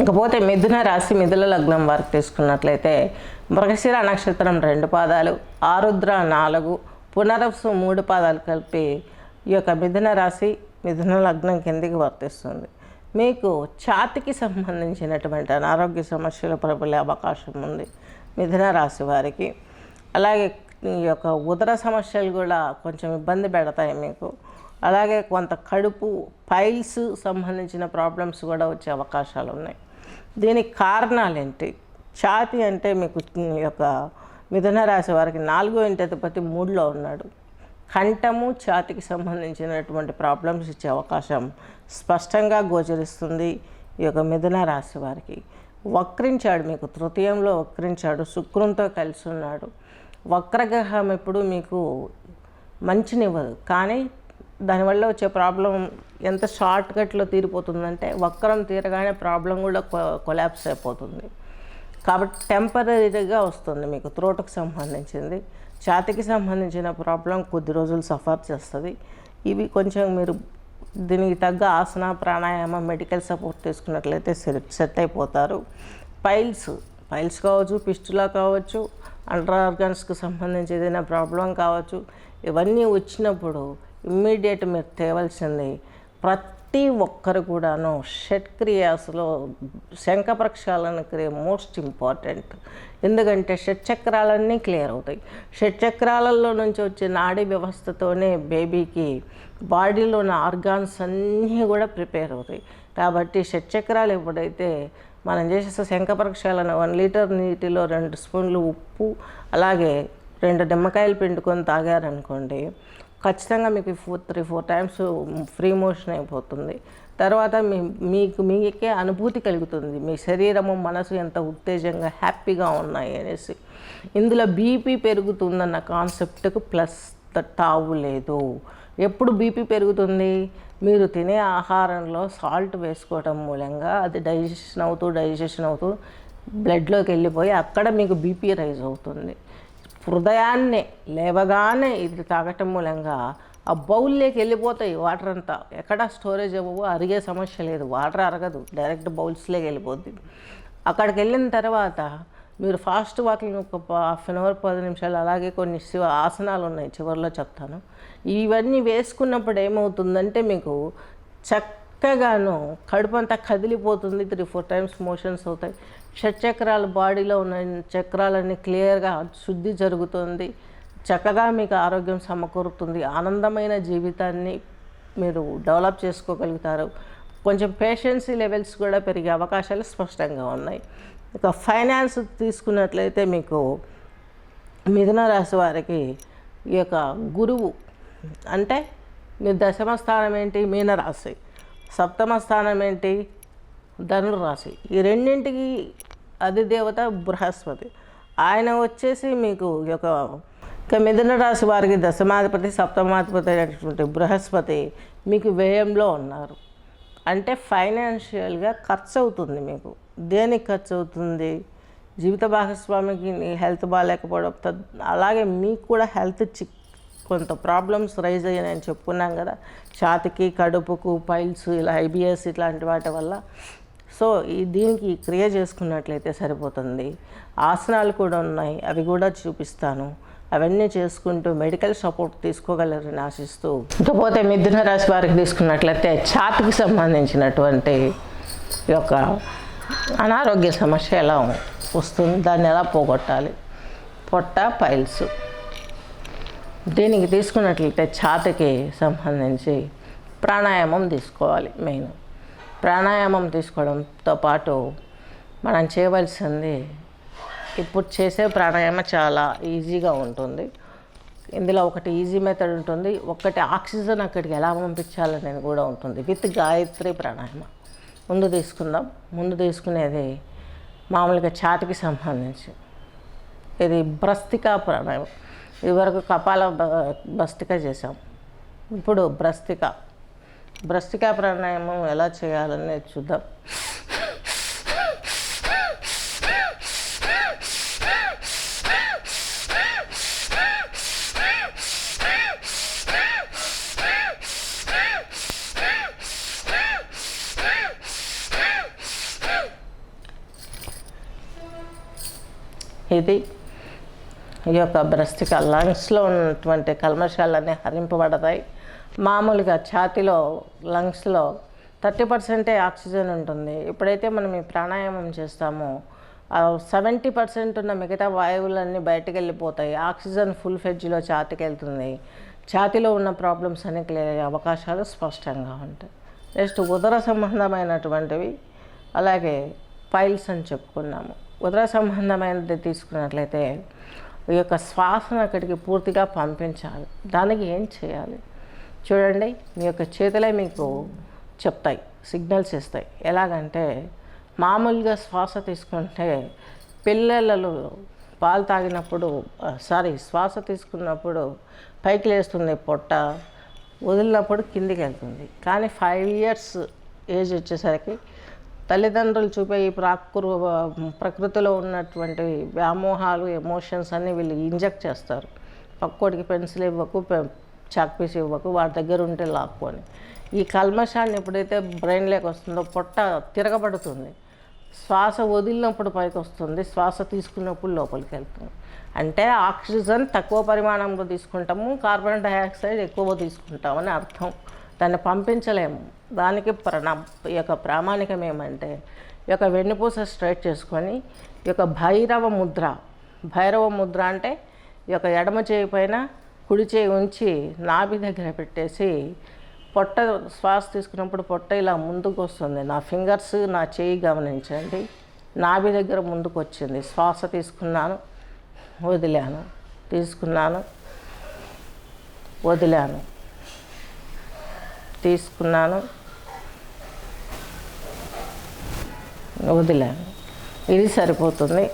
ఇకపోతే మిథున రాశి మిథున లగ్నం వారికి తీసుకున్నట్లయితే మృగశిర నక్షత్రం 2 పాదాలు, ఆరుద్ర 4, పునరవసు 3 పాదాలు కలిపి ఈ యొక్క మిథున రాశి మిథున లగ్నం కిందికి వర్తిస్తుంది. మీకు ఛాతికి సంబంధించినటువంటి అనారోగ్య సమస్యలు ప్రబలే అవకాశం ఉంది మిథున రాశి వారికి. అలాగే ఈ యొక్క ఉదర సమస్యలు కూడా కొంచెం ఇబ్బంది పెడతాయి మీకు. అలాగే కొంత కడుపు పైల్స్ సంబంధించిన ప్రాబ్లమ్స్ కూడా వచ్చే అవకాశాలు ఉన్నాయి. దీనికి కారణాలు ఏంటి? ఛాతి అంటే మీకు ఈ యొక్క మిథున రాశి వారికి 4వ ఇంటి అధిపతి 3లో ఉన్నాడు. కంఠము ఛాతికి సంబంధించినటువంటి ప్రాబ్లమ్స్ ఇచ్చే అవకాశం స్పష్టంగా గోచరిస్తుంది ఈ యొక్క మిథున రాశి వారికి. వక్రించాడు, మీకు తృతీయంలో వక్రించాడు, శుక్రంతో కలిసి ఉన్నాడు. వక్రగ్రహం ఎప్పుడు మీకు మంచినివ్వదు, కానీ దానివల్ల వచ్చే ప్రాబ్లం ఎంత షార్ట్కట్లో తీరిపోతుందంటే వక్రం తీరగానే ప్రాబ్లం కూడా కొలాప్స్ అయిపోతుంది. కాబట్టి టెంపరీగా వస్తుంది మీకు. త్రోటకు సంబంధించింది, ఛాతికి సంబంధించిన ప్రాబ్లం కొద్ది రోజులు సఫర్ చేస్తుంది. ఇవి కొంచెం మీరు దీనికి తగ్గ ఆసన ప్రాణాయామ మెడికల్ సపోర్ట్ తీసుకున్నట్లయితే సెట్ అయిపోతారు. పైల్స్ కావచ్చు, పిస్టులా కావచ్చు, అండర్ ఆర్గన్స్కి సంబంధించి ఏదైనా ప్రాబ్లం కావచ్చు, ఇవన్నీ వచ్చినప్పుడు ఇమ్మీడియట్ మీరు తేవలసింది ప్రతి ఒక్కరు కూడాను షట్క్రియాస్లో శంఖ ప్రక్షాళన క్రియ మోస్ట్ ఇంపార్టెంట్. ఎందుకంటే షట్చక్రాలన్నీ క్లియర్ అవుతాయి. షట్చక్రాలలో నుంచి వచ్చే నాడీ వ్యవస్థతోనే బేబీకి బాడీలో ఉన్న ఆర్గాన్స్ అన్నీ కూడా ప్రిపేర్ అవుతాయి. కాబట్టి షట్చక్రాలు ఎప్పుడైతే మనం చేసే శంఖ ప్రక్షాళన 1 లీటర్ నీటిలో 2 స్పూన్లు ఉప్పు అలాగే 2 నిమ్మకాయలు పిండుకొని తాగారనుకోండి, ఖచ్చితంగా మీకు 3-4 టైమ్స్ ఫ్రీ మోషన్ అయిపోతుంది. తర్వాత మీకే అనుభూతి కలుగుతుంది, మీ శరీరము మనసు ఎంత ఉత్తేజంగా హ్యాపీగా ఉన్నాయి అనేసి. ఇందులో బీపీ పెరుగుతుందన్న కాన్సెప్ట్కు ప్లస్ తావు లేదు. ఎప్పుడు బీపీ పెరుగుతుంది? మీరు తినే ఆహారంలో సాల్ట్ వేసుకోవటం మూలంగా అది డైజెషన్ అవుతూ బ్లడ్లోకి వెళ్ళిపోయి అక్కడ మీకు బీపీ రైజ్ అవుతుంది. హృదయాన్నే లేవగానే ఇది తాగటం మూలంగా ఆ బౌల్లోకి వెళ్ళిపోతాయి వాటర్ అంతా. ఎక్కడ స్టోరేజ్ అవ్వవు, అరిగే సమస్య లేదు, వాటర్ అరగదు, డైరెక్ట్ బౌల్స్లోకి వెళ్ళిపోద్ది. అక్కడికి వెళ్ళిన తర్వాత మీరు ఫాస్ట్ వాకింగ్ ఒక హాఫ్ అన్ అవర్ 10 నిమిషాలు, అలాగే కొన్ని ఆసనాలు ఉన్నాయి చివరిలో చెప్తాను. ఇవన్నీ వేసుకున్నప్పుడు ఏమవుతుందంటే మీకు చక్కగాను కడుపు అంతా కదిలిపోతుంది, 3-4 టైమ్స్ మోషన్స్ అవుతాయి. షట్చక్రాలు బాడీలో ఉన్న చక్రాలన్నీ క్లియర్గా శుద్ధి జరుగుతుంది. చక్కగా మీకు ఆరోగ్యం సమకూరుతుంది. ఆనందమైన జీవితాన్ని మీరు డెవలప్ చేసుకోగలుగుతారు. కొంచెం పేషెన్సీ లెవెల్స్ కూడా పెరిగే అవకాశాలు స్పష్టంగా ఉన్నాయి. ఇక ఫైనాన్స్ తీసుకున్నట్లయితే మీకు మిథున రాశి వారికి ఈ యొక్క గురువు అంటే మీ 10వ స్థానం ఏంటి? మీనరాశి. 7వ స్థానం ఏంటి? ధనుర్రాశి. ఈ రెండింటికి అధిదేవత బృహస్పతి. ఆయన వచ్చేసి మీకు ఈ యొక్క మిథున రాశి వారికి 10మాధిపతి 7మాధిపతి అయినటువంటి బృహస్పతి మీకు వ్యయంలో ఉన్నారు. అంటే ఫైనాన్షియల్గా ఖర్చు అవుతుంది మీకు. దేనికి ఖర్చు అవుతుంది? జీవిత భాగస్వామికి హెల్త్ బాగాలేకపోవడం, అలాగే మీకు కూడా హెల్త్ కొంత ప్రాబ్లమ్స్ రైజ్ అయ్యాయని చెప్పుకున్నాం కదా, ఛాతికి, కడుపుకు, పైల్స్, ఇలా ఐబిఎస్ ఇట్లాంటి వాటి వల్ల. సో దీనికి క్రియ చేసుకున్నట్లయితే సరిపోతుంది. ఆసనాలు కూడా ఉన్నాయి, అవి కూడా చూపిస్తాను. అవన్నీ చేసుకుంటూ మెడికల్ సపోర్ట్ తీసుకోగలరని ఆశిస్తూ, ఇకపోతే మిథున రాశి వారికి తీసుకున్నట్లయితే ఛాతికి సంబంధించినటువంటి ఈ యొక్క అనారోగ్య సమస్య ఎలా వస్తుంది, దాన్ని ఎలా పోగొట్టాలి? పొట్ట, పైల్స్. దీనికి తీసుకున్నట్లయితే ఛాతికి సంబంధించి ప్రాణాయామం తీసుకోవాలి. మెయిన్ ప్రాణాయామం తీసుకోవడంతో పాటు మనం చేయవలసింది, ఇప్పుడు చేసే ప్రాణాయామం చాలా ఈజీగా ఉంటుంది. ఇందులో ఒకటి ఈజీ మెథడ్ ఉంటుంది, ఒకటి ఆక్సిజన్ అక్కడికి ఎలా పంపించాలనేది కూడా ఉంటుంది. విత్ గాయత్రి ప్రాణాయామం ముందు తీసుకుందాం. ముందు తీసుకునేది మామూలుగా ఛాతికి సంబంధించి ఇది భ్రస్తికా ప్రాణాయామం. ఇదివరకు కపాల భస్తిక చేసాం, ఇప్పుడు భ్రస్తికా ప్రాణాయామం ఎలా చేయాలని చూద్దాం. ఇది ఈ యొక్క బ్రెస్ట్కి లంగ్స్లో ఉన్నటువంటి కల్మషాలన్నీ హరింపబడతాయి. మామూలుగా ఛాతీలో లంగ్స్లో 30% ఆక్సిజన్ ఉంటుంది. ఎప్పుడైతే మనం ఈ ప్రాణాయామం చేస్తామో 70% ఉన్న మిగతా వాయువులన్నీ బయటకు వెళ్ళిపోతాయి. ఆక్సిజన్ ఫుల్ ఫెడ్జ్లో ఛాతీకి వెళ్తుంది. ఛాతీలో ఉన్న ప్రాబ్లమ్స్ అన్ని క్లియర్ అయ్యే అవకాశాలు స్పష్టంగా ఉంటాయి. నెక్స్ట్ ఉదర సంబంధమైనటువంటివి, అలాగే పైల్స్ అని చెప్పుకున్నాము. ఉదర సంబంధమైనది తీసుకున్నట్లయితే ఈ యొక్క శ్వాసను అక్కడికి పూర్తిగా పంపించాలి. దానికి ఏం చేయాలి చూడండి, మీ యొక్క చేతులే మీకు చెప్తాయి, సిగ్నల్స్ ఇస్తాయి. ఎలాగంటే మామూలుగా శ్వాస తీసుకుంటే పిల్లలు పాలు తాగినప్పుడు శ్వాస తీసుకున్నప్పుడు పైకి లేస్తుంది పొట్ట, వదిలినప్పుడు కిందికి వెళ్తుంది. కానీ 5 years ఏజ్ వచ్చేసరికి తల్లిదండ్రులు చూపే ఈ ప్రకృతిలో ఉన్నటువంటి వ్యామోహాలు, ఎమోషన్స్ అన్నీ వీళ్ళు ఇంజెక్ట్ చేస్తారు. పక్కోడికి పెన్సిల్ ఇవ్వకు, చాక్ పీస్ ఇవ్వకు, వాడి దగ్గర ఉంటే లాక్కొని. ఈ కల్మషాన్ని ఎప్పుడైతే బ్రెయిన్లోకి వస్తుందో పొట్ట తిరగబడుతుంది. శ్వాస వదిలినప్పుడు పైకి వస్తుంది, శ్వాస తీసుకున్నప్పుడు లోపలికి వెళ్తుంది. అంటే ఆక్సిజన్ తక్కువ పరిమాణంలో తీసుకుంటాము, కార్బన్ డైఆక్సైడ్ ఎక్కువ తీసుకుంటామని అర్థం. దాన్ని పంపించలేము. దానికి ఈ యొక్క ప్రామాణికం ఏమంటే ఈ యొక్క వెన్నుపూస స్ట్రైట్ చేసుకొని ఈ యొక్క భైరవ ముద్ర అంటే ఈ యొక్క ఎడమ చేయి పైన కుడి చేయి ఉంచి నాభి దగ్గర పెట్టేసి పొట్ట శ్వాస తీసుకున్నప్పుడు పొట్ట ఇలా ముందుకు వస్తుంది. నా ఫింగర్స్, నా చేయి గమనించండి. నాభి దగ్గర ముందుకు వచ్చింది. శ్వాస తీసుకున్నాను, వదిలాను, తీసుకున్నాను, వదిలాను, తీసుకున్నాను, వదిలాను. ఇది సరిపోతుంది.